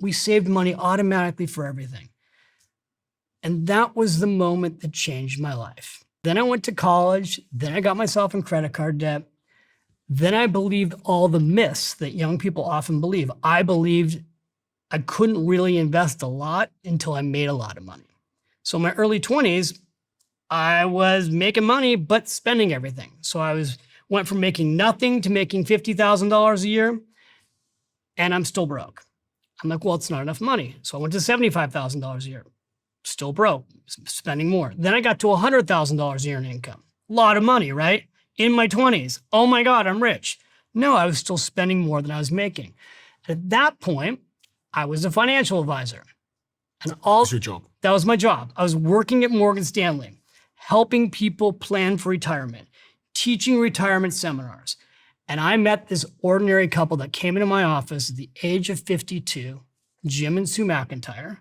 We saved money automatically for everything. And that was the moment that changed my life. Then I went to college. Then I got myself in credit card debt. Then I believed all the myths that young people often believe. I believed I couldn't really invest a lot until I made a lot of money. So in my early 20s, I was making money, but spending everything. So went from making nothing to making $50,000 a year, and I'm still broke. I'm like, well, it's not enough money. So I went to $75,000 a year, still broke, spending more. Then I got to $100,000 a year in income. A lot of money, right? In my 20s. Oh my God, I'm rich. No, I was still spending more than I was making. At that point, I was a financial advisor. And That's your job. That was my job. I was working at Morgan Stanley, helping people plan for retirement, teaching retirement seminars. And I met this ordinary couple that came into my office at the age of 52, Jim and Sue McIntyre.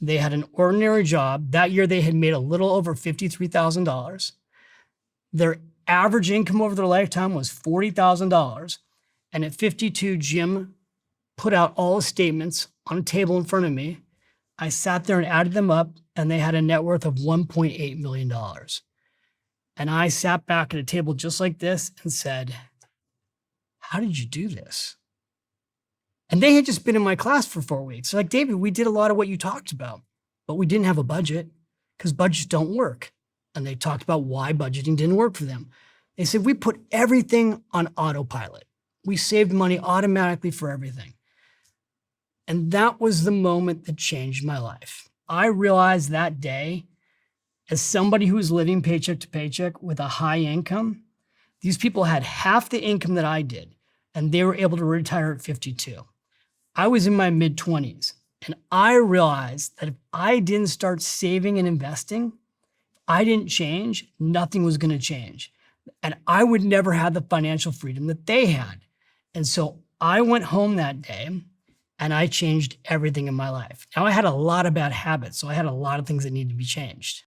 They had an ordinary job. That year, they had made a little over $53,000. Their average income over their lifetime was $40,000. And at 52, Jim put out all the statements on a table in front of me. I sat there and added them up, and they had a net worth of $1.8 million. And I sat back at a table just like this and said, how did you do this? And they had just been in my class for 4 weeks. They're like, David, we did a lot of what you talked about, but we didn't have a budget because budgets don't work. And they talked about why budgeting didn't work for them. They said, we put everything on autopilot. We saved money automatically for everything. And that was the moment that changed my life. I realized that day, as somebody who was living paycheck to paycheck with a high income, these people had half the income that I did, and they were able to retire at 52. I was in my mid-20s, and I realized that if I didn't start saving and investing, I didn't change, nothing was going to change. And I would never have the financial freedom that they had. And so I went home that day, and I changed everything in my life. Now, I had a lot of bad habits, so I had a lot of things that needed to be changed.